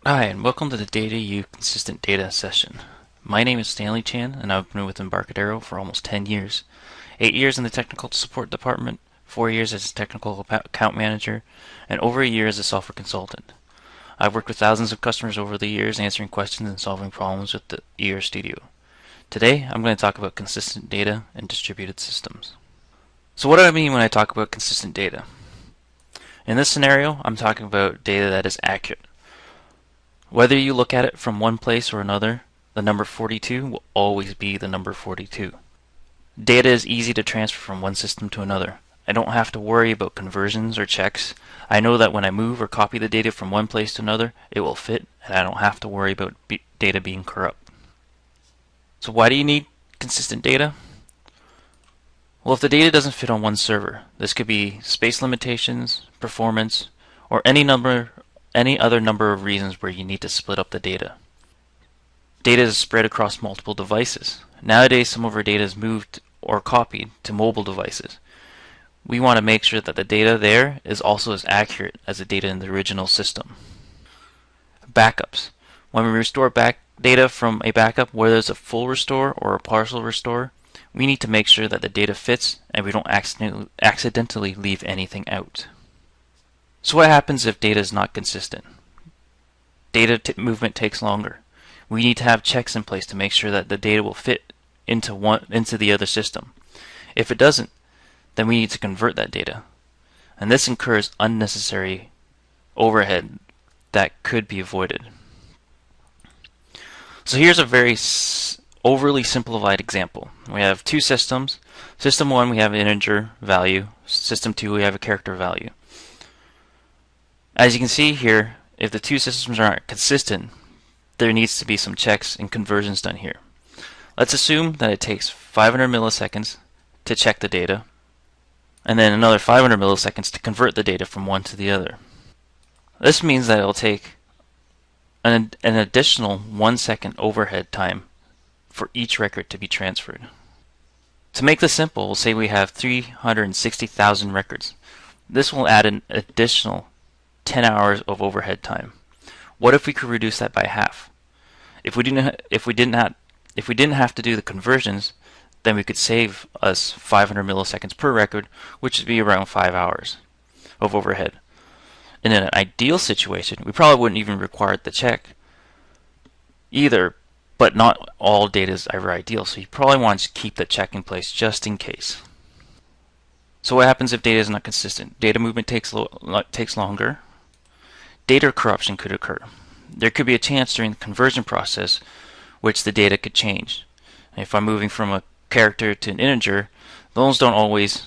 Hi, and welcome to the Data U Consistent Data session. My name is Stanley Chan, and I've been with Embarcadero for almost 10 years. 8 years in the technical support department, 4 years as a technical account manager, and over a year as a software consultant. I've worked with thousands of customers over the years answering questions and solving problems with the ER Studio. Today, I'm going to talk about consistent data and distributed systems. So what do I mean when I talk about consistent data? In this scenario, I'm talking about data that is accurate. Whether you look at it from one place or another, the number 42 will always be the number 42. Data is easy to transfer from one system to another. I don't have to worry about conversions or checks. I know that when I move or copy the data from one place to another, it will fit, and I don't have to worry about data being corrupt. So why do you need consistent data? Well, if the data doesn't fit on one server, this could be space limitations, performance, or any other number of reasons where you need to split up the data. Data is spread across multiple devices. Nowadays, some of our data is moved or copied to mobile devices. We want to make sure that the data there is also as accurate as the data in the original system. Backups. When we restore back data from a backup, whether it's a full restore or a partial restore, we need to make sure that the data fits and we don't accidentally leave anything out. So what happens if data is not consistent? Data movement takes longer. We need to have checks in place to make sure that the data will fit into the other system. If it doesn't, then we need to convert that data. And this incurs unnecessary overhead that could be avoided. So here's a very overly simplified example. We have two systems. System 1, we have an integer value. System 2, we have a character value. As you can see here, if the two systems aren't consistent, there needs to be some checks and conversions done here. Let's assume that it takes 500 milliseconds to check the data, and then another 500 milliseconds to convert the data from one to the other. This means that it will take an additional 1 second overhead time for each record to be transferred. To make this simple, we'll say we have 360,000 records. This will add an additional 10 hours of overhead time. What if we could reduce that by half? If we didn't have to do the conversions, then we could save us 500 milliseconds per record, which would be around 5 hours of overhead. In an ideal situation, we probably wouldn't even require the check either, but not all data is ever ideal, so you probably want to keep the check in place just in case. So what happens if data is not consistent? Data movement takes longer. Data corruption could occur. There could be a chance during the conversion process which the data could change. If I'm moving from a character to an integer, those don't always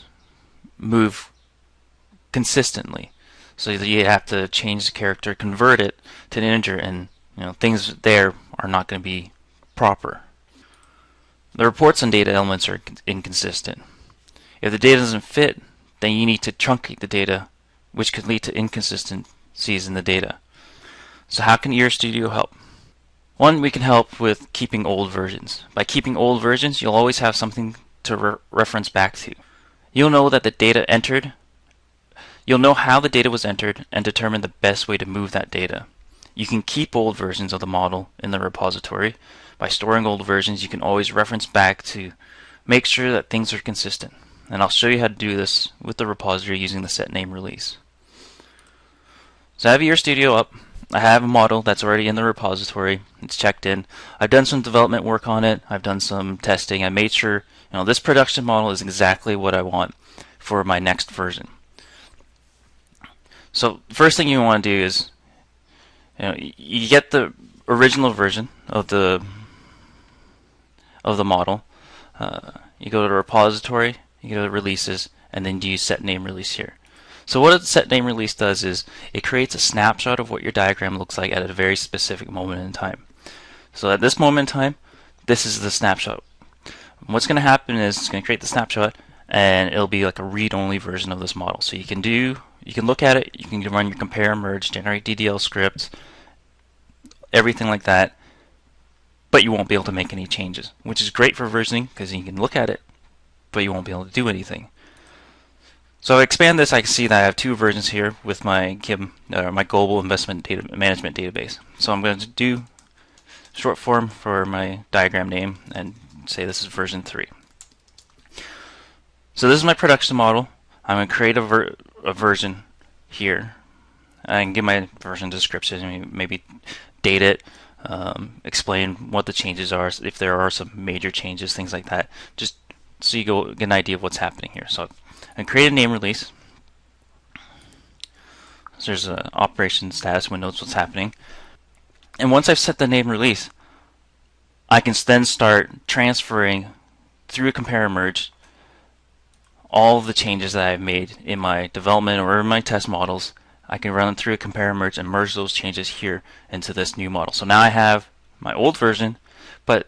move consistently. So you have to change the character, convert it to an integer, and things there are not going to be proper. The reports on data elements are inconsistent. If the data doesn't fit, then you need to truncate the data, which could lead to inconsistencies in the data. So how can ER Studio help? One, we can help with keeping old versions. By keeping old versions, you'll always have something to reference back to. You'll know that the data entered. You'll know how the data was entered and determine the best way to move that data. You can keep old versions of the model in the repository. By storing old versions, you can always reference back to make sure that things are consistent. And I'll show you how to do this with the repository using the set name release. So I have ER Studio up. I have a model that's already in the repository. It's checked in. I've done some development work on it. I've done some testing. I made sure this production model is exactly what I want for my next version. So the first thing you want to do is you get the original version of the model. You go to the repository, you go to releases, and then you use set name release here. So what a set name release does is it creates a snapshot of what your diagram looks like at a very specific moment in time. So at this moment in time, this is the snapshot. What's going to happen is it's going to create the snapshot, and it'll be like a read-only version of this model. So you can look at it, you can run your compare, merge, generate DDL scripts, everything like that, but you won't be able to make any changes, which is great for versioning because you can look at it, but you won't be able to do anything. So if I expand this, I can see that I have two versions here with my GIM, my Global Investment Data Management Database. So I'm going to do short form for my diagram name and say this is version 3. So this is my production model. I'm going to create a version here. I can give my version description, maybe date it, explain what the changes are, if there are some major changes, things like that, just so you get an idea of what's happening here. So I create a name release. So there's an operation status window, what's happening. And once I've set the name release, I can then start transferring through a compare merge all of the changes that I've made in my development or in my test models. I can run them through a compare merge and merge those changes here into this new model. So now I have my old version, but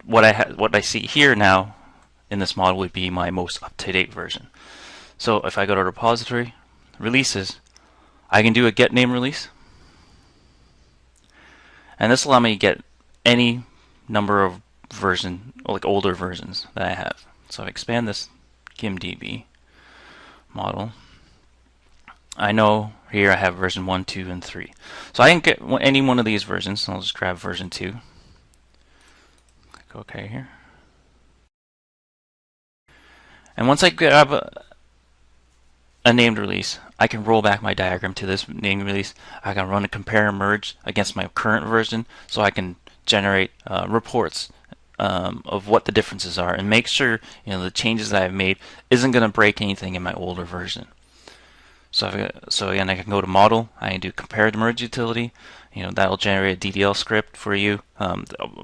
what I see here now in this model would be my most up-to-date version. So if I go to repository, releases, I can do a get name release, and this will allow me to get any number of version, like older versions that I have. So I expand this GIMDB model. I know here I have version 1, 2, and 3. So I can get any one of these versions. I'll just grab version 2. Click OK here. And once I grab a named release, I can roll back my diagram to this named release. I can run a compare and merge against my current version, so I can generate reports of what the differences are and make sure the changes that I've made isn't going to break anything in my older version. So again, I can go to model. I can do compare to merge utility. That will generate a DDL script for you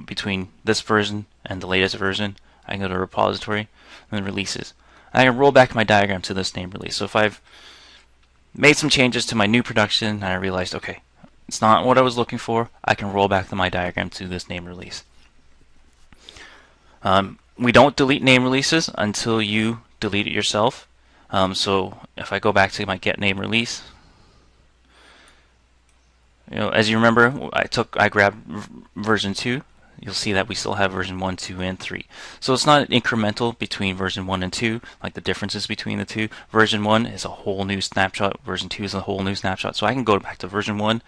between this version and the latest version. I can go to repository and then releases. I can roll back my diagram to this name release. So if I've made some changes to my new production and I realized, okay, it's not what I was looking for, I can roll back my diagram to this name release. We don't delete name releases until you delete it yourself. So if I go back to my get name release, as you remember, I grabbed version 2. You'll see that we still have version 1, 2, and 3. So it's not incremental between version 1 and 2, like the differences between the two. Version 1 is a whole new snapshot. Version 2 is a whole new snapshot. So I can go back to version 1,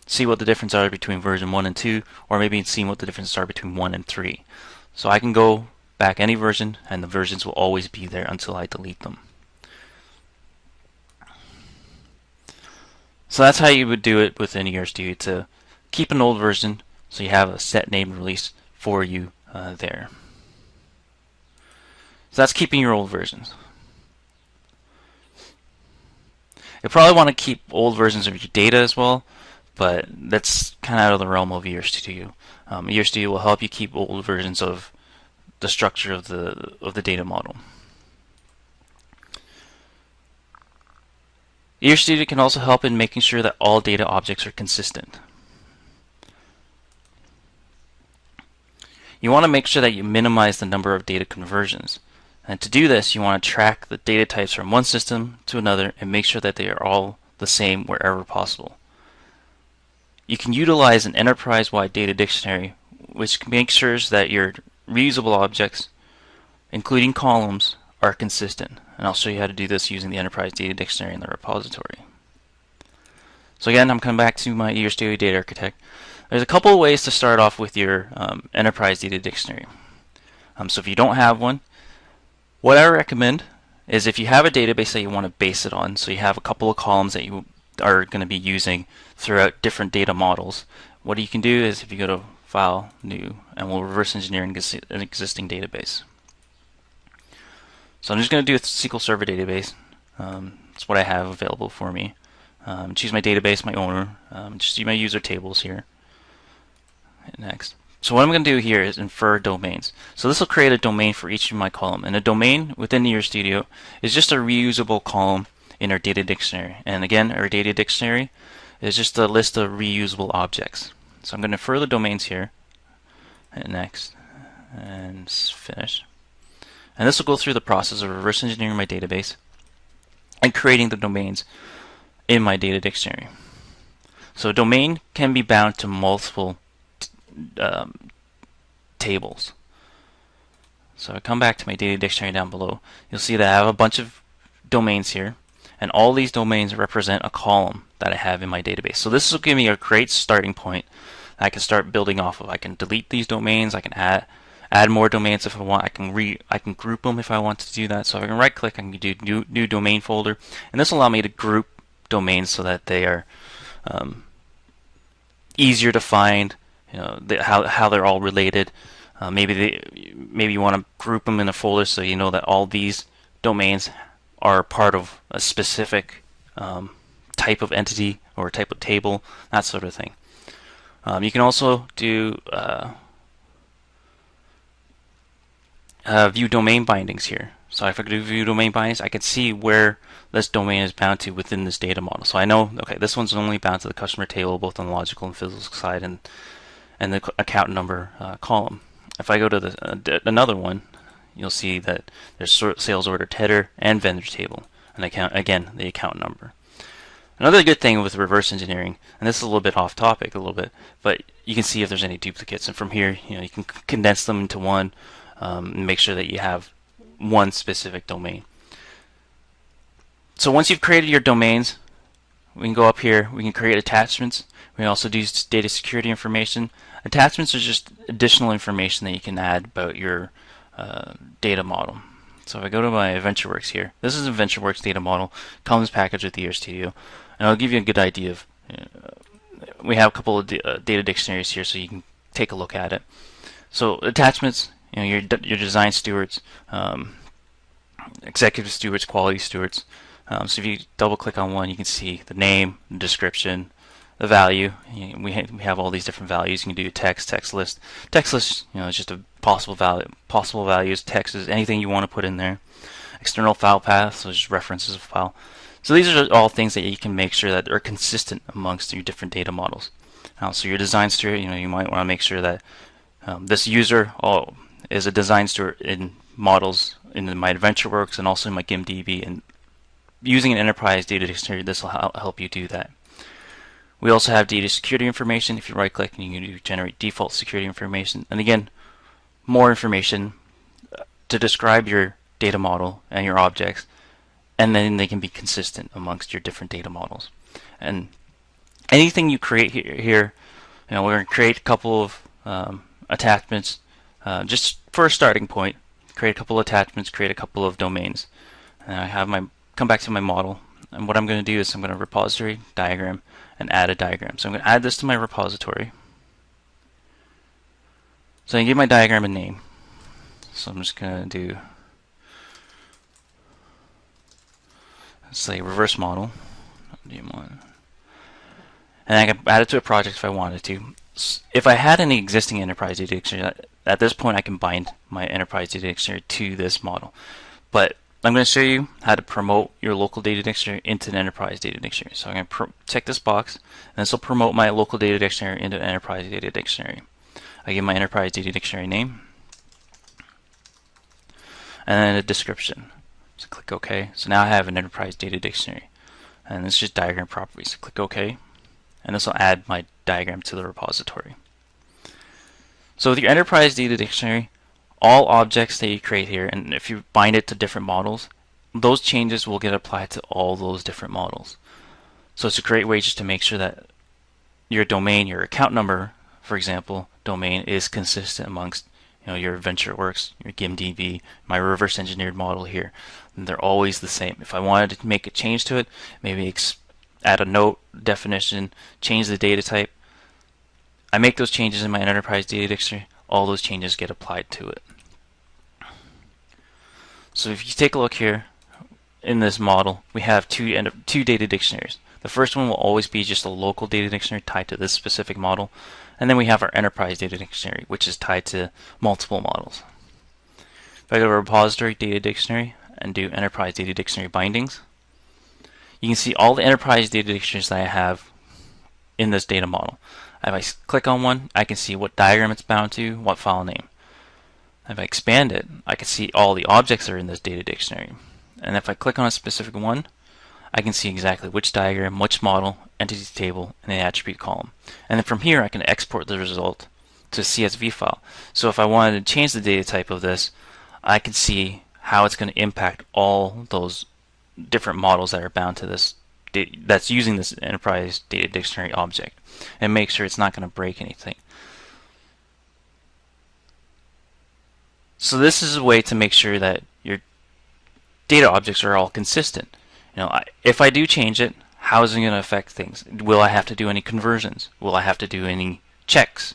see what the differences are between version 1 and 2, or maybe see what the differences are between 1 and 3. So I can go back any version, and the versions will always be there until I delete them. So that's how you would do it within ERStudio, to keep an old version so you have a set name release for you there. So that's keeping your old versions. You'll probably want to keep old versions of your data as well, but that's kind of out of the realm of ERStudio. ERStudio will help you keep old versions of the structure of the data model. ERStudio can also help in making sure that all data objects are consistent. You want to make sure that you minimize the number of data conversions. And to do this, you want to track the data types from one system to another and make sure that they are all the same wherever possible. You can utilize an enterprise-wide data dictionary, which makes sure that your reusable objects, including columns, are consistent. And I'll show you how to do this using the Enterprise Data Dictionary in the repository. So again, I'm coming back to my ERStudio Data Architect. There's a couple of ways to start off with your Enterprise Data Dictionary. So if you don't have one, what I recommend is if you have a database that you want to base it on, so you have a couple of columns that you are going to be using throughout different data models, what you can do is if you go to File, New, and we'll reverse engineer an existing database. So I'm just going to do a SQL Server database. It's what I have available for me. Choose my database, my owner, just use my user tables here. Hit next. So what I'm going to do here is infer domains. So this will create a domain for each of my column. And a domain within ERStudio is just a reusable column in our data dictionary. And again, our data dictionary is just a list of reusable objects. So I'm going to infer the domains here. Hit next. And finish. And this will go through the process of reverse engineering my database and creating the domains in my data dictionary. So a domain can be bound to multiple tables. So I come back to my data dictionary down below. You'll see that I have a bunch of domains here, and all these domains represent a column that I have in my database. So this will give me a great starting point I can start building off of. I can delete these domains, I can add more domains if I want. I can group them if I want to do that. So I can right click, I can do new domain folder, and this will allow me to group domains so that they are easier to find. You know, how they're all related. Maybe you want to group them in a folder so you know that all these domains are part of a specific type of entity or type of table, that sort of thing. You can also do view domain bindings here. So if I do view domain bindings, I can see where this domain is bound to within this data model. So I know, okay, this one's only bound to the customer table, both on the logical and physical side, and the account number column. If I go to another one, you'll see that there's sales order header and vendor table, and the account number. Another good thing with reverse engineering, and this is a little bit off topic a little bit, but you can see if there's any duplicates, and from here, you can condense them into one, and make sure that you have one specific domain. So once you've created your domains, we can go up here, we can create attachments. We can also do data security information. Attachments are just additional information that you can add about your data model. So if I go to my VentureWorks here, this is a VentureWorks data model, comes packaged with ERStudio, and I'll give you a good idea of, we have a couple of data dictionaries here so you can take a look at it. So attachments, your design stewards, executive stewards, quality stewards. So if you double click on one, you can see the name, the description, the value. We have all these different values. You can do text list. Text list, is just a possible values. Text is anything you want to put in there. External file path, so just references of file. So these are all things that you can make sure that are consistent amongst your different data models. So your design steward, you might want to make sure that this user is a design steward in models in my VentureWorks and also in my GimDB. And using an enterprise data dictionary, this will help you do that. We also have data security information. If you right click, you can do generate default security information. And again, more information to describe your data model and your objects, and then they can be consistent amongst your different data models. And anything you create here, we're going to create a couple of attachments just for a starting point. Create a couple of attachments, create a couple of domains. And I have come back to my model, and what I'm going to do is I'm going to repository, diagram, and add a diagram. So I'm going to add this to my repository. So I give my diagram a name. So I'm just going to do, say, reverse model. And I can add it to a project if I wanted to. If I had any existing enterprise data dictionary, at this point I can bind my enterprise data dictionary to this model. But I'm going to show you how to promote your local data dictionary into an enterprise data dictionary. So I'm going to check this box, and this will promote my local data dictionary into an enterprise data dictionary. I give my enterprise data dictionary name, and then a description. So click OK. So now I have an enterprise data dictionary, and this is just diagram properties. So click OK, and this will add my diagram to the repository. So with your enterprise data dictionary, all objects that you create here, and if you bind it to different models, those changes will get applied to all those different models. So it's a great way just to make sure that your domain, your account number, for example, domain is consistent amongst your VentureWorks, your GimDB, my reverse engineered model here. And they're always the same. If I wanted to make a change to it, maybe add a note, definition, change the data type, I make those changes in my enterprise data dictionary, all those changes get applied to it. So if you take a look here in this model, we have two data dictionaries. The first one will always be just a local data dictionary tied to this specific model, and then we have our enterprise data dictionary, which is tied to multiple models. If I go to repository data dictionary and do enterprise data dictionary bindings, you can see all the enterprise data dictionaries that I have in this data model. If I click on one, I can see what diagram it's bound to, what file name. If I expand it, I can see all the objects that are in this data dictionary. And if I click on a specific one, I can see exactly which diagram, which model, entity table, and the attribute column. And then from here, I can export the result to a CSV file. So if I wanted to change the data type of this, I can see how it's going to impact all those different models that are bound to this that's using this enterprise data dictionary object, and make sure it's not going to break anything. So this is a way to make sure that your data objects are all consistent. If I do change it, how is it going to affect things? Will I have to do any conversions? Will I have to do any checks?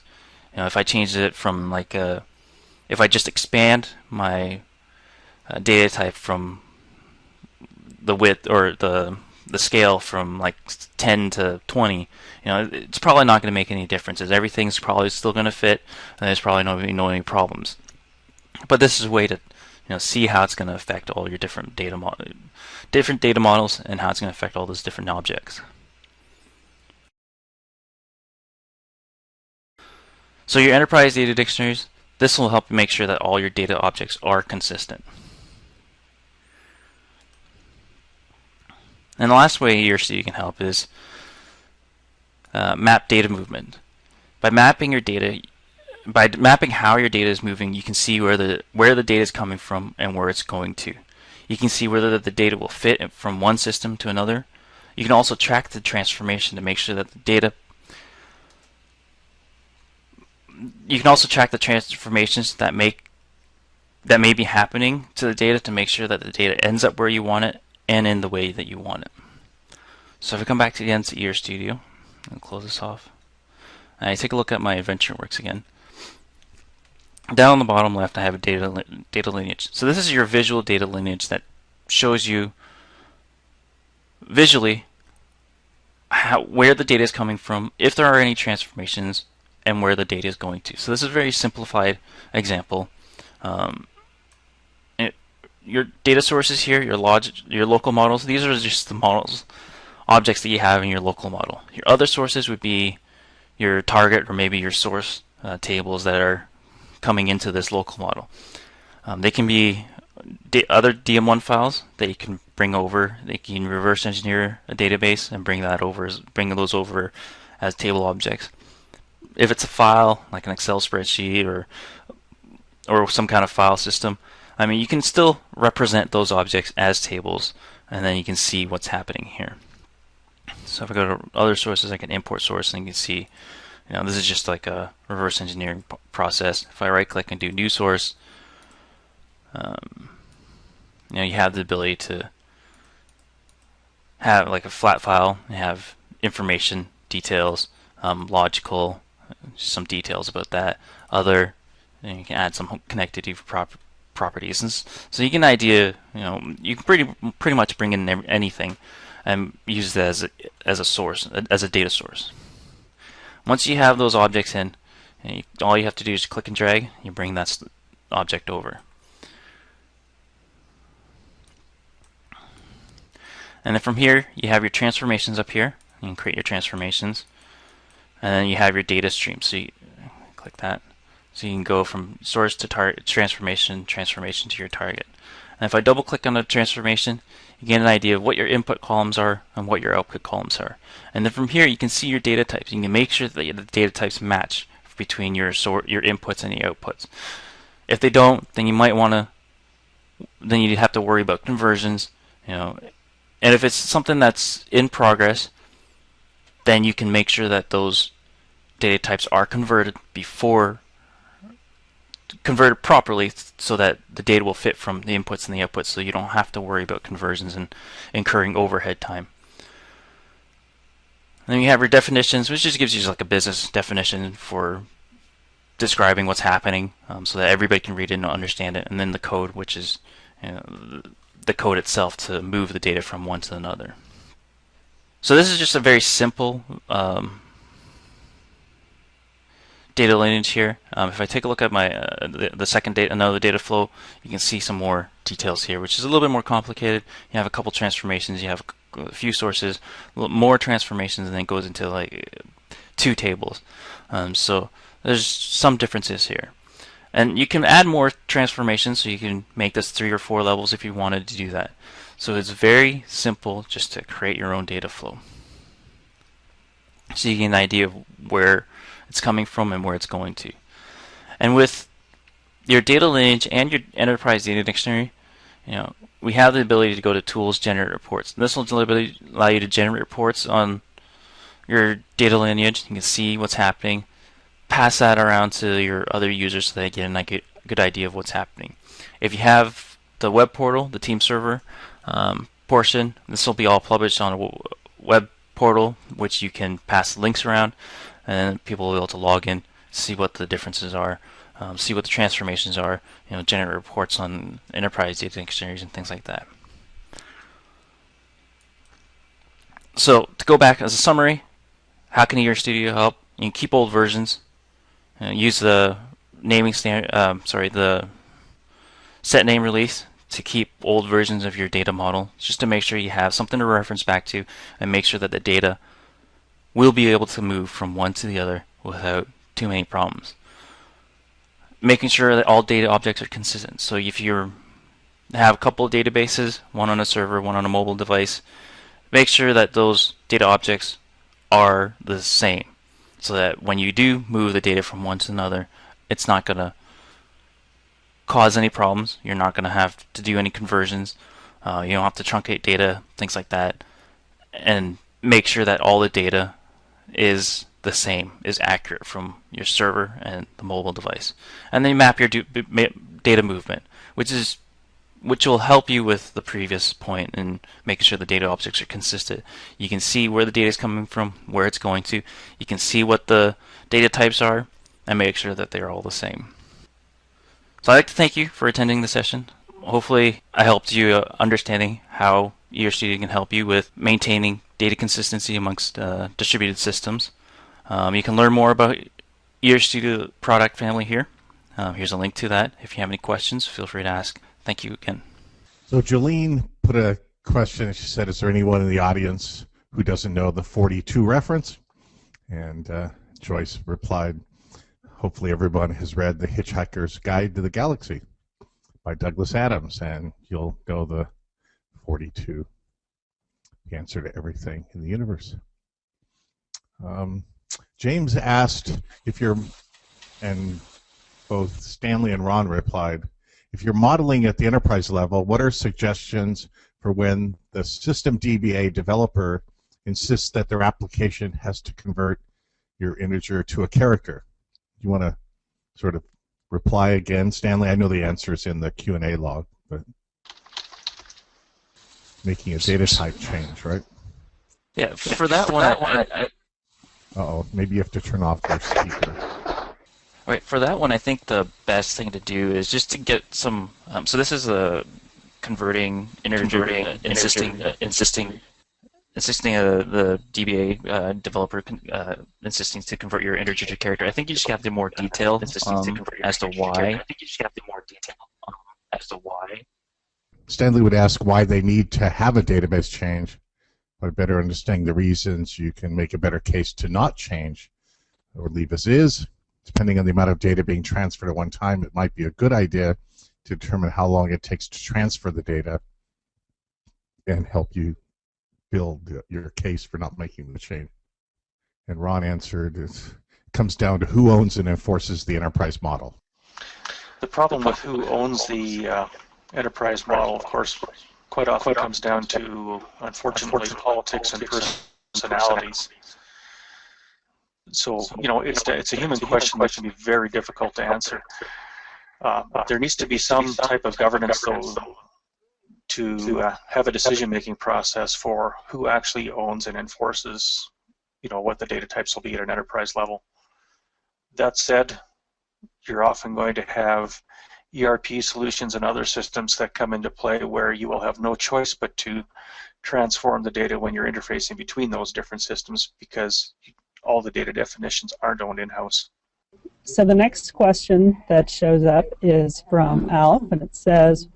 If I change it from if I just expand my data type from the width or the scale from like 10 to 20, it's probably not going to make any differences. Everything's probably still going to fit, and there's probably no any problems. But this is a way to see how it's going to affect all your different data models and how it's going to affect all those different objects. So your enterprise data dictionaries, this will help you make sure that all your data objects are consistent. And the last way ERC can help is map data movement. By mapping how your data is moving, you can see where the data is coming from and where it's going to. You can see whether the data will fit from one system to another. You can also track the transformation to make sure that the data. You can also track the transformations that may be happening to the data to make sure that the data ends up where you want it and in the way that you want it. So if I come back to the end to ER Studio and close this off, and I take a look at my AdventureWorks again. Down on the bottom left, I have a data lineage. So this is your visual data lineage that shows you visually where the data is coming from, if there are any transformations, and where the data is going to. So this is a very simplified example. Your data sources here, your local models, these are just the objects that you have in your local model. Your other sources would be your target or maybe your source tables that are coming into this local model. They can be other DM1 files that you can bring over. They can reverse engineer a database and bring those over as table objects. If it's a file like an Excel spreadsheet or some kind of file system, you can still represent those objects as tables, and then you can see what's happening here. So if I go to other sources, I can import source, and you can see, this is just like a reverse engineering process. If I right click and do new source, you have the ability to have like a flat file, and have information, details, logical, some details about that, other, and you can add some connectivity properties, and so you get an idea. You can pretty much bring in anything and use it as a source, as a data source. Once you have those objects in, all you have to do is click and drag. You bring that object over, and then from here you have your transformations up here. You can create your transformations, and then you have your data stream. So you click that. So you can go from source to target, transformation to your target. And if I double click on the transformation, you get an idea of what your input columns are and what your output columns are. And then from here you can see your data types. You can make sure that the data types match between your inputs and the outputs. If they don't, then you might want to, then you have to worry about conversions. And if it's something that's in progress, then you can make sure that those data types are converted properly, so that the data will fit from the inputs and the outputs, so you don't have to worry about conversions and incurring overhead time. And then you have your definitions, which just gives you like a business definition for describing what's happening, so that everybody can read it and understand it. And then the code, which is the code itself to move the data from one to another. So this is just a very simple data lineage here. If I take a look at my the second another data flow, you can see some more details here, which is a little bit more complicated. You have a couple transformations, you have a few sources, more transformations, and then it goes into like 2 tables. So there's some differences here. And you can add more transformations, so you can make this 3 or 4 levels if you wanted to do that. So it's very simple just to create your own data flow, so you get an idea of where it's coming from and where it's going to. And with your data lineage and your enterprise data dictionary, we have the ability to go to Tools, Generate Reports. And this will allow you to generate reports on your data lineage. You can see what's happening, pass that around to your other users so they get a good idea of what's happening. If you have the web portal, the team server portion, this will be all published on a web portal, which you can pass links around, and people will be able to log in, see what the differences are, see what the transformations are, generate reports on enterprise data dictionaries and things like that. So to go back as a summary, how can ER Studio help? You can keep old versions, use the naming the set name release to keep old versions of your data model, just to make sure you have something to reference back to and make sure that the data will be able to move from one to the other without too many problems. Making sure that all data objects are consistent. So if you have a couple of databases, one on a server, one on a mobile device, make sure that those data objects are the same, so that when you do move the data from one to another, it's not going to cause any problems. You're not going to have to do any conversions. You don't have to truncate data, things like that. And make sure that all the data is the same, is accurate from your server and the mobile device. And then you map your data movement, which will help you with the previous point in making sure the data objects are consistent. You can see where the data is coming from, where it's going to. You can see what the data types are, and make sure that they're all the same. So I'd like to thank you for attending the session. Hopefully I helped you understanding how ER Studio can help you with maintaining data consistency amongst distributed systems. You can learn more about ER Studio product family here. Here's a link to that. If you have any questions, feel free to ask. Thank you again. So Jolene put a question. She said, is there anyone in the audience who doesn't know the 42 reference? And Joyce replied, hopefully everyone has read The Hitchhiker's Guide to the Galaxy by Douglas Adams, and you'll know the 42, the answer to everything in the universe. James asked if you're, and both Stanley and Ron replied, if you're modeling at the enterprise level, what are suggestions for when the system DBA developer insists that their application has to convert your integer to a character? You want to sort of reply again, Stanley? I know the answer is in the Q&A log, but making a data type change, right? Yeah, for that one, uh-oh, maybe you have to turn off your speaker. Right, for that one, I think the best thing to do is just to get some. So this is a converting integer, insisting the DBA developer insisting to convert your integer to character. I think you just have to more detail as to why. Stanley would ask why they need to have a database change. By better understanding the reasons, you can make a better case to not change or leave as is. Depending on the amount of data being transferred at one time, it might be a good idea to determine how long it takes to transfer the data and help you build your case for not making the change. And Ron answered, it comes down to who owns and enforces the enterprise model. The problem with who owns the enterprise model, of course, quite often comes down to, unfortunately, politics and personalities. So, it's a human question that can be very difficult to answer. There needs to be some type of governance, though, to have a decision-making process for who actually owns and enforces, what the data types will be at an enterprise level. That said, you're often going to have ERP solutions and other systems that come into play where you will have no choice but to transform the data when you're interfacing between those different systems, because all the data definitions aren't owned in-house. So the next question that shows up is from Alf, and it says,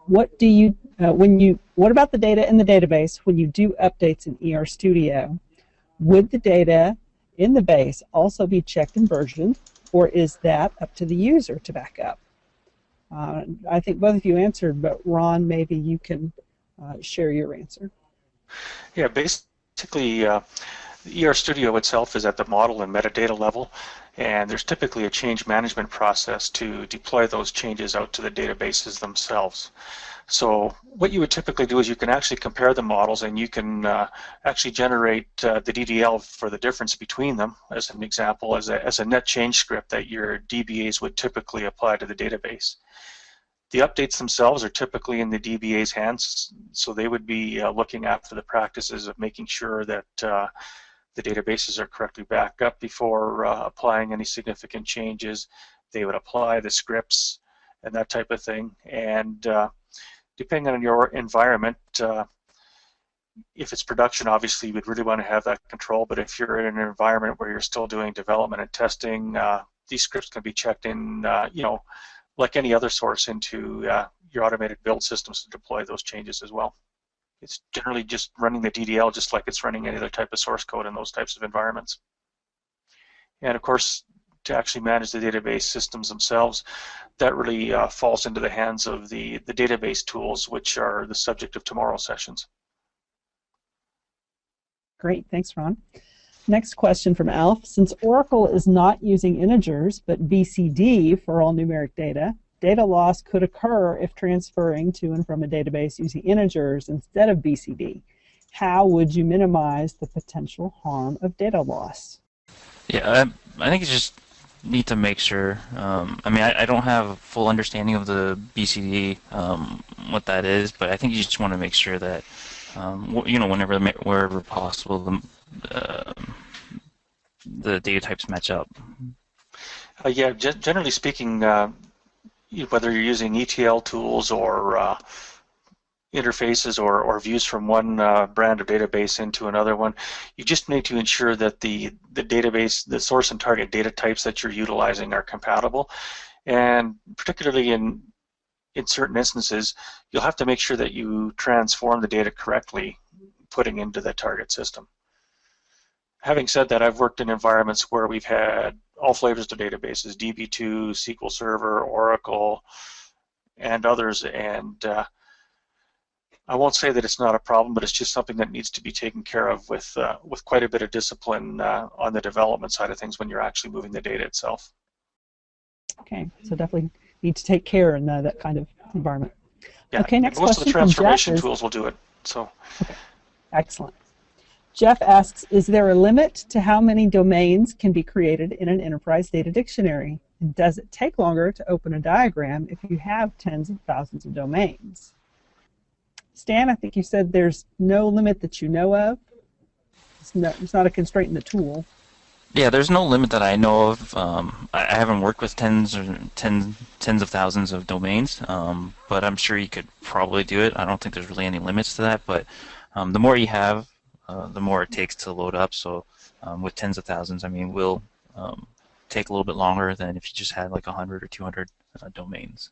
what about the data in the database when you do updates in ER Studio? Would the data in the base also be checked and versioned, or is that up to the user to back up? I think both of you answered, but Ron, maybe you can share your answer. Yeah, basically, ER Studio itself is at the model and metadata level, and there's typically a change management process to deploy those changes out to the databases themselves. So what you would typically do is you can actually compare the models, and you can actually generate the DDL for the difference between them, as an example, as a net change script that your DBAs would typically apply to the database. The updates themselves are typically in the DBA's hands, so they would be looking after the practices of making sure that the databases are correctly backed up before applying any significant changes. They would apply the scripts and that type of thing. And depending on your environment, if it's production, obviously you would really want to have that control, but if you're in an environment where you're still doing development and testing, these scripts can be checked in, you know, like any other source into your automated build systems to deploy those changes as well. It's generally just running the DDL just like it's running any other type of source code in those types of environments. And of course, to actually manage the database systems themselves, that really falls into the hands of the database tools, which are the subject of tomorrow's sessions. Great, thanks, Ron. Next question from Alf. Since Oracle is not using integers but BCD for all numeric data, data loss could occur if transferring to and from a database using integers instead of BCD. How would you minimize the potential harm of data loss? Yeah, I think you just need to make sure. I mean, I don't have a full understanding of the BCD, what that is, but I think you just want to make sure that, you know, wherever possible, the data types match up. Yeah, generally speaking, whether you're using ETL tools or interfaces or views from one brand of database into another one, you just need to ensure that the database, the source and target data types that you're utilizing are compatible. And particularly in certain instances, you'll have to make sure that you transform the data correctly, putting into the target system. Having said that, I've worked in environments where we've had all flavors of databases, DB2, SQL Server, Oracle, and others, and I won't say that it's not a problem, but it's just something that needs to be taken care of with quite a bit of discipline on the development side of things when you're actually moving the data itself. Okay, so definitely need to take care in that kind of environment. Yeah, okay, next most question of the transformation tools will do it. So, okay. Excellent. Jeff asks, is there a limit to how many domains can be created in an enterprise data dictionary? And does it take longer to open a diagram if you have tens of thousands of domains? Stan, I think you said there's no limit that you know of. It's not a constraint in the tool. Yeah, there's no limit that I know of. I haven't worked with tens of thousands of domains, but I'm sure you could probably do it. I don't think there's really any limits to that, but the more you have, the more it takes to load up. So with tens of thousands, I mean, will take a little bit longer than if you just had like 100 or 200 domains.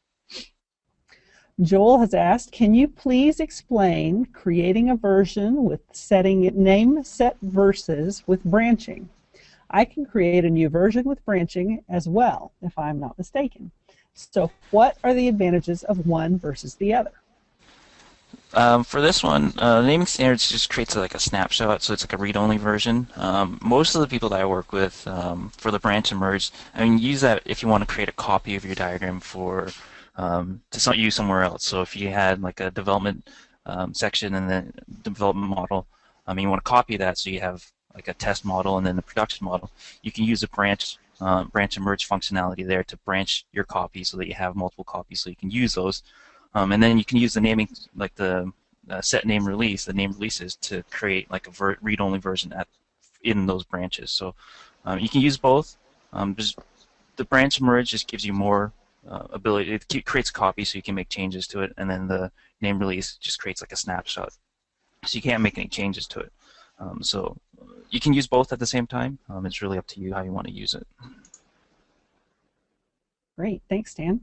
Joel has asked, can you please explain creating a version with setting name set verses with branching? I can create a new version with branching as well, if I'm not mistaken. So what are the advantages of one versus the other? For this one, naming standards just creates like a snapshot, so it's like a read-only version. Most of the people that I work with for the branch and merge, I mean, use that if you want to create a copy of your diagram for to use somewhere else. So if you had like a development section and then development model, you want to copy that so you have like a test model and then the production model. You can use a branch and merge functionality there to branch your copy so that you have multiple copies, so you can use those. And then you can use the naming, like the set name release, the name releases, to create like a read-only version in those branches. So you can use both. Just the branch merge just gives you more ability. It creates a copy so you can make changes to it, and then the name release just creates like a snapshot, so you can't make any changes to it. So you can use both at the same time. It's really up to you how you want to use it. Great, thanks, Stan.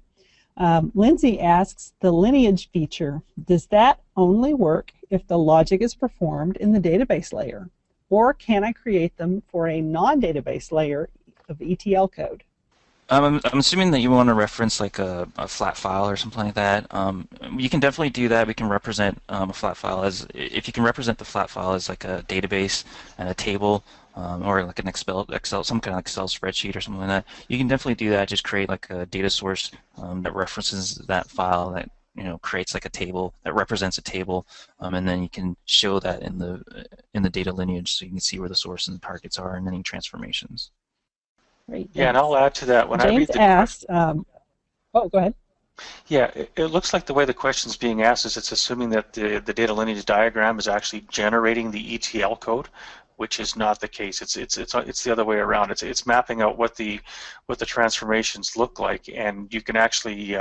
Lindsay asks, the lineage feature, does that only work if the logic is performed in the database layer? Or can I create them for a non-database layer of ETL code? I'm assuming that you want to reference like a flat file or something like that. You can definitely do that. We can represent a flat file as, if you can represent the flat file as like a database and a table, or like an Excel, some kind of Excel spreadsheet or something like that. You can definitely do that. Just create like a data source that references that file that creates like a table that represents a table, and then you can show that in the data lineage, so you can see where the source and the targets are and any transformations. Great. Yeah, and I'll add to that. When James I read the asked, oh, go ahead. Yeah, it looks like the way the question's being asked is it's assuming that the data lineage diagram is actually generating the ETL code, which is not the case. It's the other way around. It's mapping out what the transformations look like, and you can actually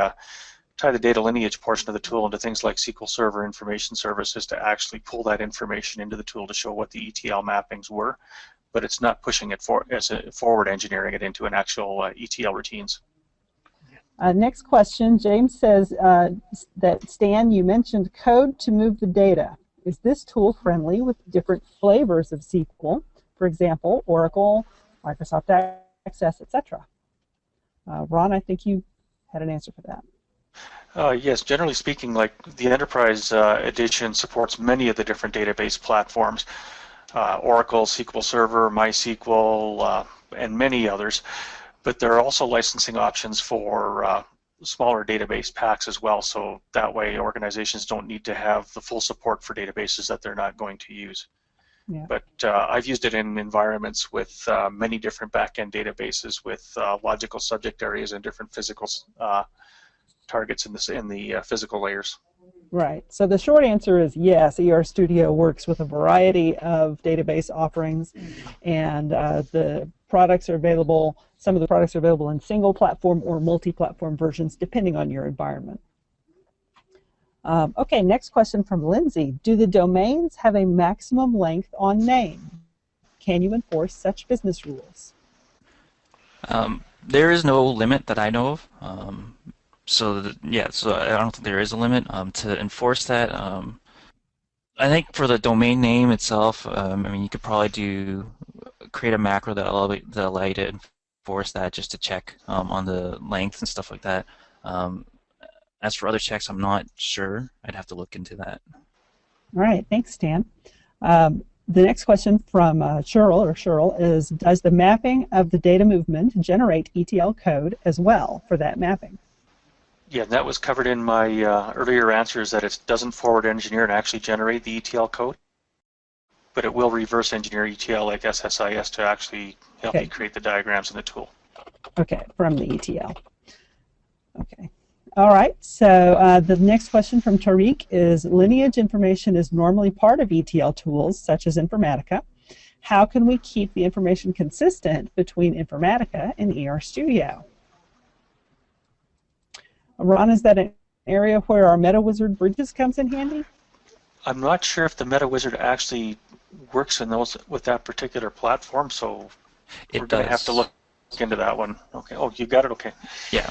tie the data lineage portion of the tool into things like SQL Server Information Services to actually pull that information into the tool to show what the ETL mappings were, but it's not pushing it forward engineering it into an actual ETL routines. Next question, James says that, Stan, you mentioned code to move the data. Is this tool friendly with different flavors of SQL, for example, Oracle, Microsoft Access, etc.? Ron, I think you had an answer for that. Yes, generally speaking, like the Enterprise Edition supports many of the different database platforms, Oracle, SQL Server, MySQL, and many others. But there are also licensing options for smaller database packs as well, so that way organizations don't need to have the full support for databases that they're not going to use. Yeah. But I've used it in environments with many different back-end databases with logical subject areas and different physical targets in the physical layers. Right. So the short answer is yes, ER Studio works with a variety of database offerings, and the products are available. Some of the products are available in single platform or multi-platform versions, depending on your environment. Okay, next question from Lindsay. Do the domains have a maximum length on name? Can you enforce such business rules? There is no limit that I know of. So I don't think there is a limit. To enforce that, I think for the domain name itself, I mean, you could probably create a macro that allow you to enforce that just to check on the length and stuff like that. As for other checks, I'm not sure. I'd have to look into that. All right, thanks, Stan. The next question from Cheryl is, does the mapping of the data movement generate ETL code as well for that mapping? Yeah, that was covered in my earlier answers, that it doesn't forward engineer and actually generate the ETL code, but it will reverse engineer ETL like SSIS to actually help you create the diagrams in the tool. Okay, from the ETL. Okay. All right, so the next question from Tariq is, lineage information is normally part of ETL tools such as Informatica. How can we keep the information consistent between Informatica and ER Studio? Ron, is that an area where our MetaWizard bridges comes in handy? I'm not sure if the MetaWizard actually works in those with that particular platform, so we're going to have to look into that one. Okay. Oh, you got it. Okay. Yeah.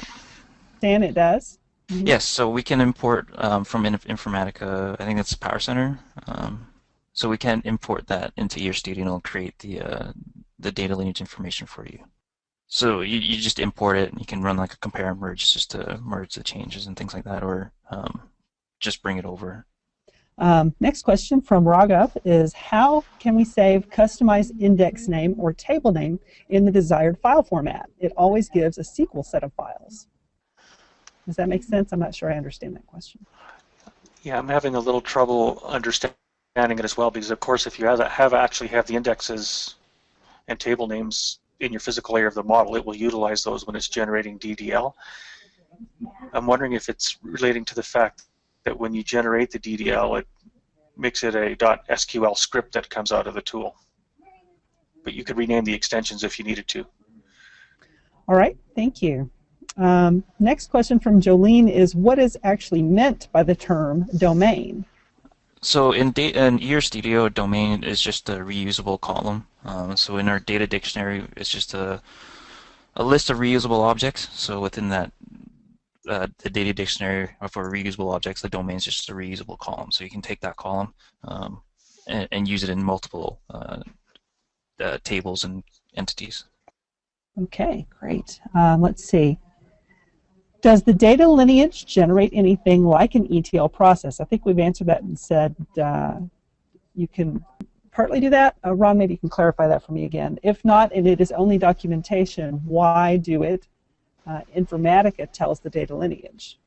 Dan, it does. Mm-hmm. Yes. So we can import from Informatica. I think it's Power Center. So we can import that into your Studio, and it'll create the data lineage information for you. So you just import it, and you can run like a compare and merge just to merge the changes and things like that, or just bring it over. Next question from Raghav is, how can we save customized index name or table name in the desired file format? It always gives a SQL set of files. Does that make sense? I'm not sure I understand that question. Yeah, I'm having a little trouble understanding it as well, because of course if you actually have the indexes and table names in your physical layer of the model, it will utilize those when it's generating DDL. I'm wondering if it's relating to the fact that when you generate the DDL, it makes it a .SQL script that comes out of the tool. But you could rename the extensions if you needed to. All right, thank you. Next question from Jolene is, what is actually meant by the term domain? So in ER Studio, a domain is just a reusable column. So in our data dictionary, it's just a list of reusable objects. So within that, the data dictionary for reusable objects, the domain is just a reusable column. So you can take that column and use it in multiple tables and entities. Okay, great. Let's see. Does the data lineage generate anything like an ETL process? I think we've answered that and said you can partly do that. Ron, maybe you can clarify that for me again. If not, and it is only documentation, why do it? Informatica tells the data lineage.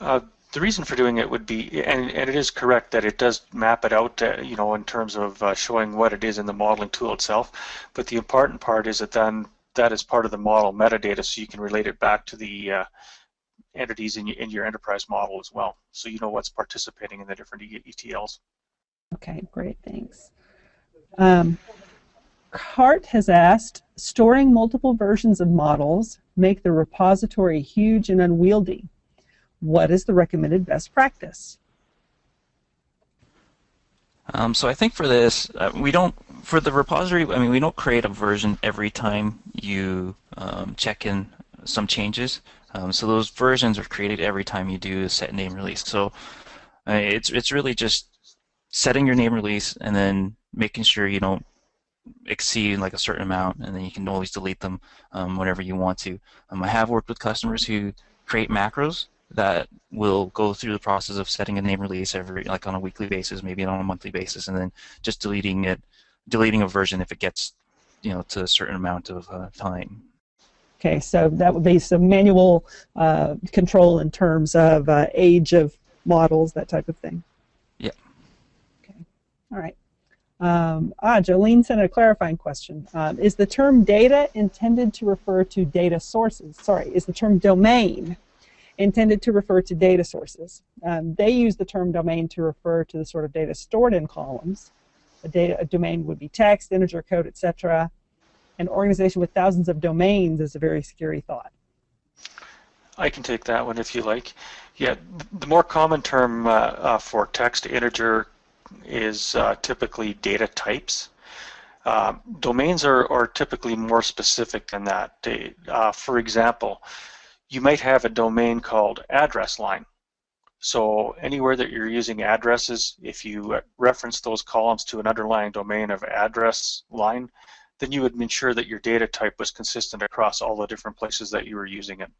The reason for doing it would be, and it is correct that it does map it out, you know, in terms of showing what it is in the modeling tool itself. But the important part is that then that is part of the model metadata, so you can relate it back to the entities in your enterprise model as well, so you know what's participating in the different ETLs. Okay, great, thanks. Cart has asked, storing multiple versions of models make the repository huge and unwieldy. What is the recommended best practice? So I think for this, we don't, for the repository, I mean, we don't create a version every time you check in some changes. So those versions are created every time you do a set name release. So it's really just setting your name release and then making sure you don't exceed like a certain amount, and then you can always delete them whenever you want to. I have worked with customers who create macros that will go through the process of setting a name release every, like on a weekly basis, maybe on a monthly basis, and then just deleting a version if it gets, you know, to a certain amount of time. Okay, so that would be some manual control in terms of age of models, that type of thing. Yeah. Okay. All right. Jolene sent a clarifying question. Is the term data intended to refer to data sources? Sorry, is the term domain intended to refer to data sources? They use the term domain to refer to the sort of data stored in columns. A domain would be text, integer, code, etc. An organization with thousands of domains is a very scary thought. I can take that one if you like. Yeah, the more common term for text integer is typically data types. Domains are typically more specific than that. For example, you might have a domain called address line. So anywhere that you're using addresses, if you reference those columns to an underlying domain of address line, then you would ensure that your data type was consistent across all the different places that you were using it.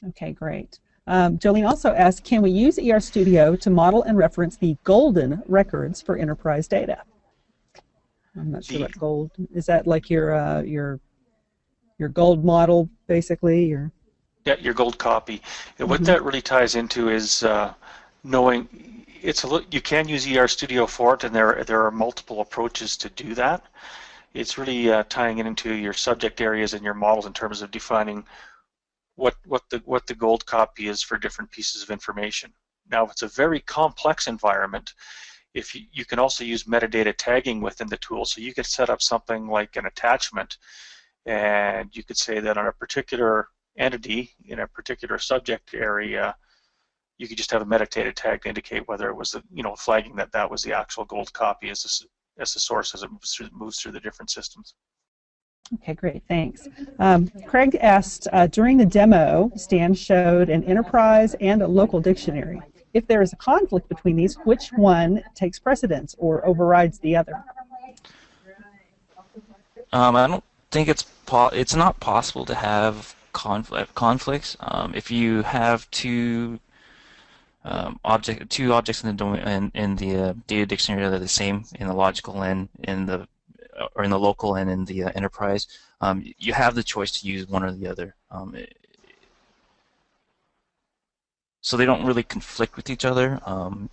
Okay, great. Jolene also asked, can we use ER Studio to model and reference the golden records for enterprise data? I'm not sure what gold is. That like your gold model, basically? Or? Yeah, your gold copy. And what that really ties into is knowing you can use ER Studio for it, and there are multiple approaches to do that. It's really tying it into your subject areas and your models in terms of defining what the gold copy is for different pieces of information. Now, if it's a very complex environment, if you can also use metadata tagging within the tool, so you could set up something like an attachment, and you could say that on a particular entity in a particular subject area, you could just have a metadata tag to indicate whether it was flagging that was the actual gold copy as the source as it moves through the different systems. Okay, great, thanks. Craig asked, during the demo, Stan showed an enterprise and a local dictionary. If there is a conflict between these, which one takes precedence or overrides the other? I don't think it's not possible to have conflicts. If you have two objects in the domain in the data dictionary that are the same in the logical and in the local and in the enterprise, you have the choice to use one or the other. So they don't really conflict with each other.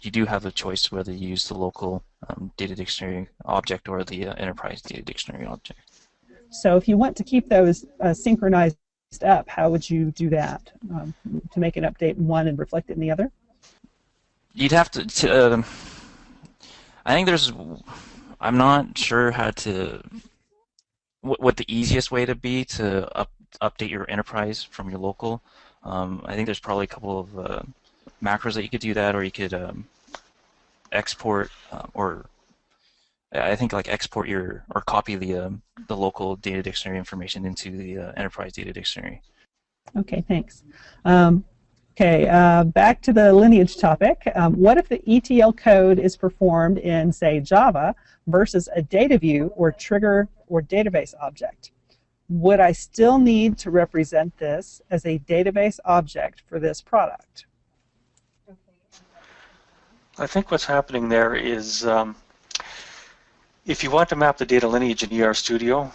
You do have the choice whether you use the local data dictionary object or the enterprise data dictionary object. So if you want to keep those synchronized up, how would you do that to make an update in one and reflect it in the other? You'd have to I think I'm not sure how to what the easiest way to be to update your enterprise from your local. I think there's probably a couple of macros that you could do that, or you could export or I think like export or copy the local data dictionary information into the enterprise data dictionary. Okay, thanks. Back to the lineage topic. What if the ETL code is performed in, say, Java versus a data view or trigger or database object? Would I still need to represent this as a database object for this product? I think what's happening there is if you want to map the data lineage in ER Studio,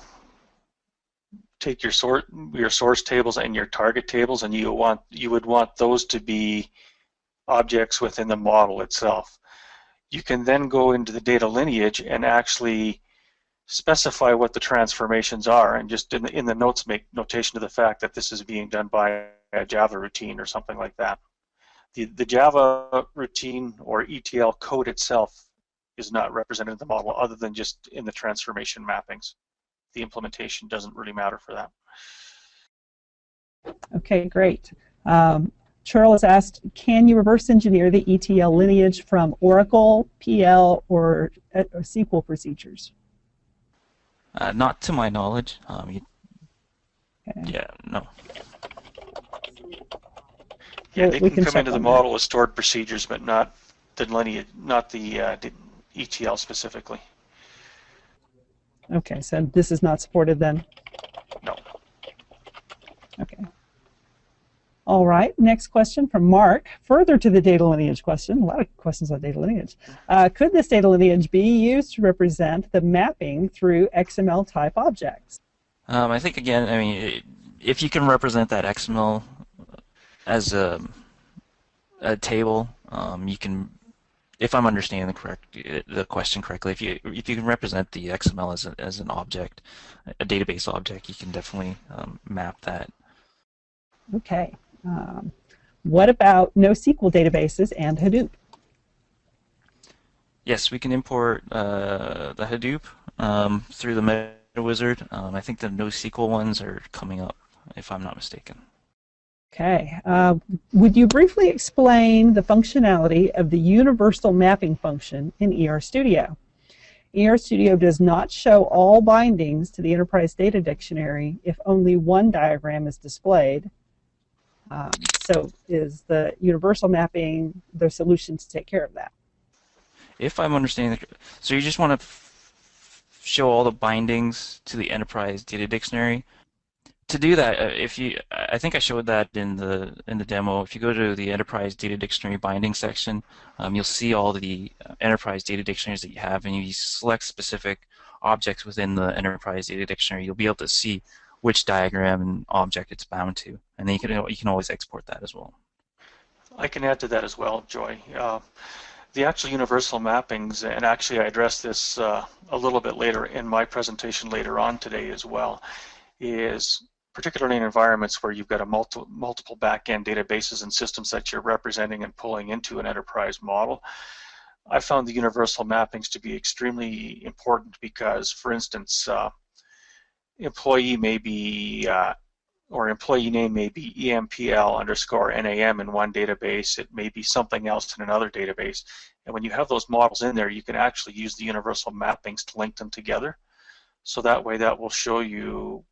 take your source tables and your target tables, and you would want those to be objects within the model itself. You can then go into the data lineage and actually specify what the transformations are, and just in the notes make notation to the fact that this is being done by a Java routine or something like that. The Java routine or ETL code itself is not represented in the model other than just in the transformation mappings. The implementation doesn't really matter for that. Okay, great. Charles asked, can you reverse engineer the ETL lineage from Oracle, PL, or SQL procedures? Not to my knowledge. Okay. Yeah, Well, they we can can come into check the on model with stored procedures, but not the lineage, not the ETL specifically. Okay, so this is not supported then? No. Okay. All right, next question from Mark. Further to the data lineage question, a lot of questions on data lineage. Could this data lineage be used to represent the mapping through XML type objects? I think, again, I mean, if you can represent that XML as a table, you can, if I'm understanding the question correctly, if you can represent the XML as an object, a database object, you can definitely map that. Okay. What about NoSQL databases and Hadoop? Yes, we can import the Hadoop through the MetaWizard. I think the NoSQL ones are coming up, if I'm not mistaken. Okay. Would you briefly explain the functionality of the universal mapping function in ERStudio? ERStudio does not show all bindings to the Enterprise Data Dictionary if only one diagram is displayed. So is the universal mapping the solution to take care of that? If I'm understanding, so you just want to show all the bindings to the Enterprise Data Dictionary. To do that, I think I showed that in the demo. If you go to the Enterprise Data Dictionary binding section, you'll see all the Enterprise Data Dictionaries that you have, and you select specific objects within the Enterprise Data Dictionary. You'll be able to see which diagram and object it's bound to, and then you can always export that as well. I can add to that as well, Joy. The actual universal mappings, and actually I addressed this a little bit later in my presentation later on today as well, is particularly in environments where you've got a multiple back-end databases and systems that you're representing and pulling into an enterprise model. I found the universal mappings to be extremely important because, for instance, employee may be or employee name may be EMPL_NAM in one database. It may be something else in another database. And when you have those models in there, you can actually use the universal mappings to link them together. So that way, that will show you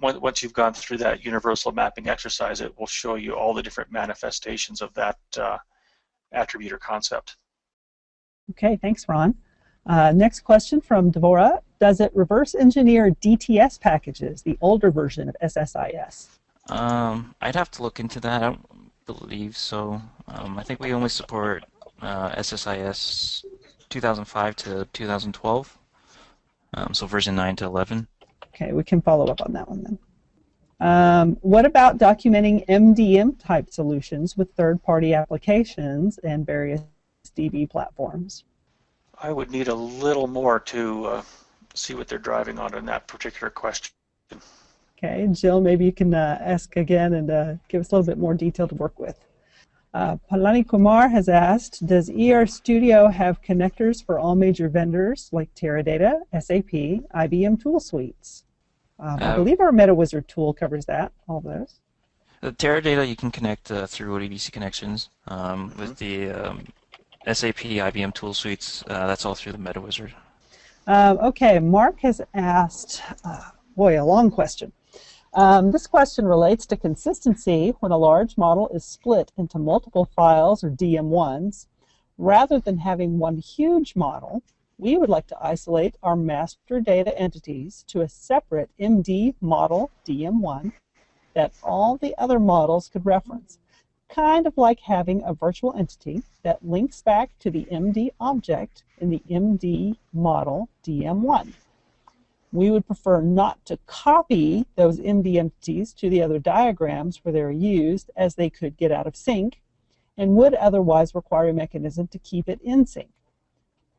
once you've gone through that universal mapping exercise, it will show you all the different manifestations of that attribute or concept. Okay, thanks, Ron. Next question from Devora. Does it reverse engineer DTS packages, the older version of SSIS? I'd have to look into that. I don't believe so. I think we only support SSIS 2005 to 2012, so version 9 to 11. Okay, we can follow up on that one then. What about documenting MDM type solutions with third-party applications and various DB platforms? I would need a little more to see what they're driving on in that particular question. Okay, Jill, maybe you can ask again and give us a little bit more detail to work with. Palani Kumar has asked, does ERStudio have connectors for all major vendors like Teradata, SAP, IBM tool suites? I believe our MetaWizard tool covers that, all those. The Teradata you can connect through ODBC connections. With the SAP, IBM tool suites, that's all through the MetaWizard. Okay, Mark has asked, boy, a long question. This question relates to consistency when a large model is split into multiple files or DM1s. Rather than having one huge model, we would like to isolate our master data entities to a separate MD model DM1 that all the other models could reference. Kind of like having a virtual entity that links back to the MD object in the MD model DM1. We would prefer not to copy those MD entities to the other diagrams where they're used, as they could get out of sync and would otherwise require a mechanism to keep it in sync.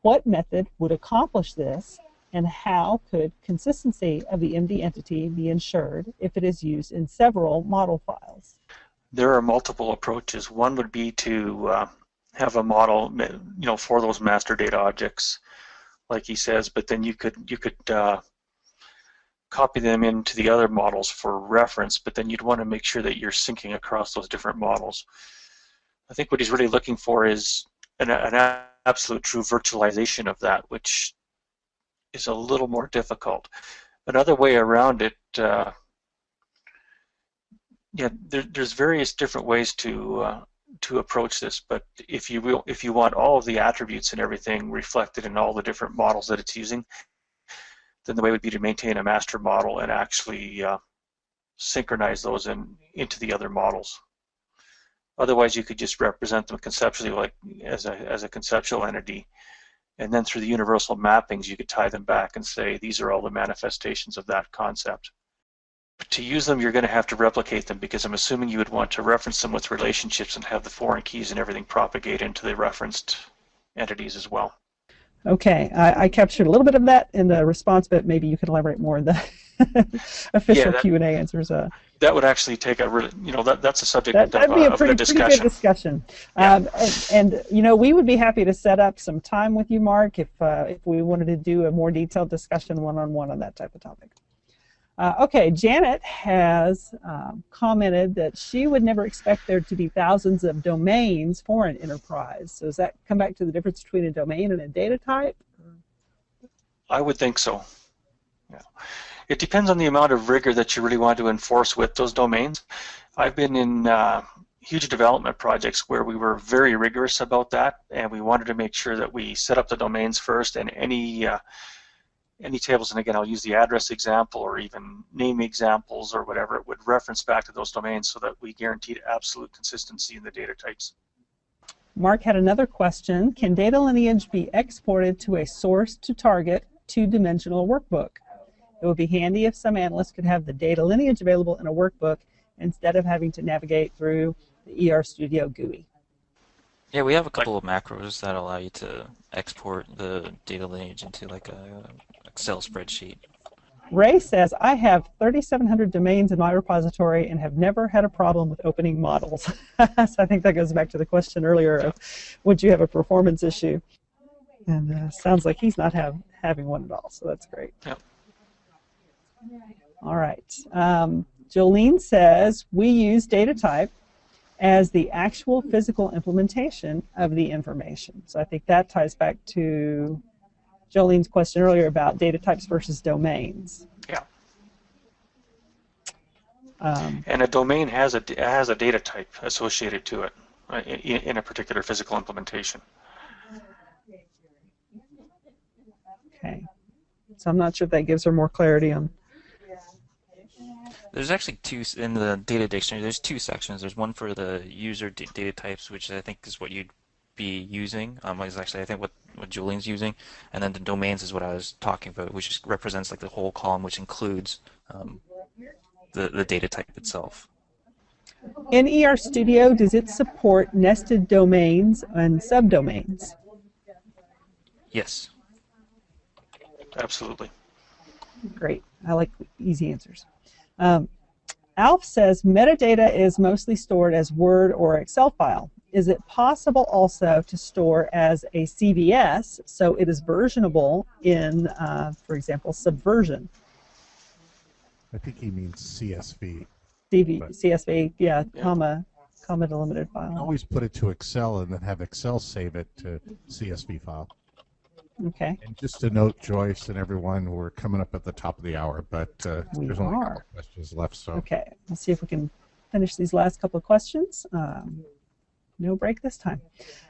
What method would accomplish this, and how could consistency of the MD entity be ensured if it is used in several model files? There are multiple approaches. One would be to have a model, for those master data objects, like he says, but then you could copy them into the other models for reference, but then you'd want to make sure that you're syncing across those different models. I think what he's really looking for is an absolute true virtualization of that, which is a little more difficult. Another way around it, there's various different ways to approach this, but if you want all of the attributes and everything reflected in all the different models that it's using, then the way would be to maintain a master model and actually synchronize those into the other models. Otherwise, you could just represent them conceptually, like as a conceptual entity, and then through the universal mappings, you could tie them back and say these are all the manifestations of that concept. But to use them, you're going to have to replicate them, because I'm assuming you would want to reference them with relationships and have the foreign keys and everything propagate into the referenced entities as well. Okay, I captured a little bit of that in the response, but maybe you could elaborate more in the official Q&A answers. That would actually take a really, that's a subject that'd be a pretty discussion. Pretty good discussion. Yeah. And we would be happy to set up some time with you, Mark, if we wanted to do a more detailed discussion one-on-one on that type of topic. Okay, Janet has commented that she would never expect there to be thousands of domains for an enterprise. So does that come back to the difference between a domain and a data type? I would think so. Yeah. It depends on the amount of rigor that you really want to enforce with those domains. I've been in huge development projects where we were very rigorous about that, and we wanted to make sure that we set up the domains first, and any tables, and again I'll use the address example or even name examples or whatever, it would reference back to those domains so that we guaranteed absolute consistency in the data types. Mark had another question. Can data lineage be exported to a source to target two-dimensional workbook? It would be handy if some analysts could have the data lineage available in a workbook instead of having to navigate through the RStudio GUI. Yeah, we have a couple of macros that allow you to export the data lineage into like a Excel spreadsheet. Ray says, I have 3,700 domains in my repository and have never had a problem with opening models. So I think that goes back to the question earlier of, would you have a performance issue? And sounds like he's not having one at all, so that's great. Yep. All right. Jolene says, we use data type as the actual physical implementation of the information. So I think that ties back to Jolene's question earlier about data types versus domains. Yeah. And a domain has a data type associated to it in a particular physical implementation. Okay. So I'm not sure if that gives her more clarity on. There's actually two in the data dictionary. There's two sections. There's one for the user data types, which I think is what you'd be using. Is actually I think what Julian's using, and then the domains is what I was talking about, which just represents like the whole column, which includes the data type itself. In RStudio, does it support nested domains and subdomains? Yes. Absolutely. Great. I like easy answers. Alf says metadata is mostly stored as Word or Excel file. Is it possible also to store as a CVS so it is versionable in, for example, Subversion? I think he means CSV. CSV, yeah, comma delimited file. Always put it to Excel and then have Excel save it to CSV file. Okay. And just a note, Joyce and everyone, we're coming up at the top of the hour, but there's only a couple questions left. So. Okay, let's see if we can finish these last couple of questions. No break this time.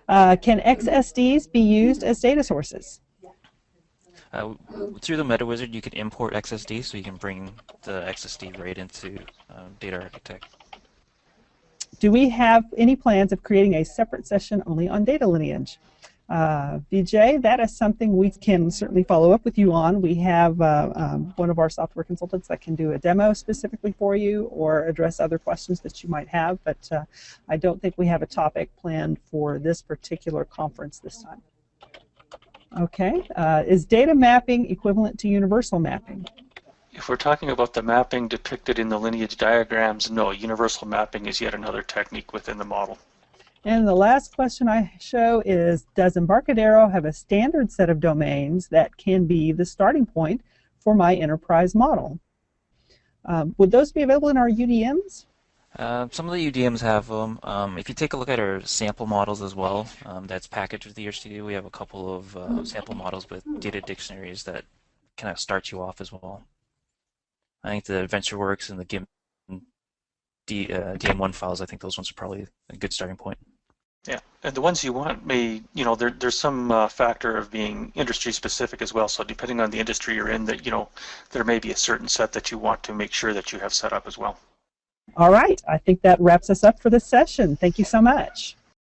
Can XSDs be used as data sources? Through the MetaWizard, you can import XSD, so you can bring the XSD right into Data Architect. Do we have any plans of creating a separate session only on data lineage? Vijay, that is something we can certainly follow up with you on. We have one of our software consultants that can do a demo specifically for you or address other questions that you might have, but I don't think we have a topic planned for this particular conference this time. Okay, is data mapping equivalent to universal mapping? If we're talking about the mapping depicted in the lineage diagrams, no, universal mapping is yet another technique within the model. And the last question I show is, does Embarcadero have a standard set of domains that can be the starting point for my enterprise model? Would those be available in our UDMs? Some of the UDMs have them. If you take a look at our sample models as well, that's packaged with the ERCD, we have a couple of sample models with data dictionaries that kind of start you off as well. I think the AdventureWorks and the GIMP DM1 files, I think those ones are probably a good starting point. Yeah, and the ones you want may, there's some factor of being industry specific as well. So depending on the industry you're in, that there may be a certain set that you want to make sure that you have set up as well. All right, I think that wraps us up for this session. Thank you so much.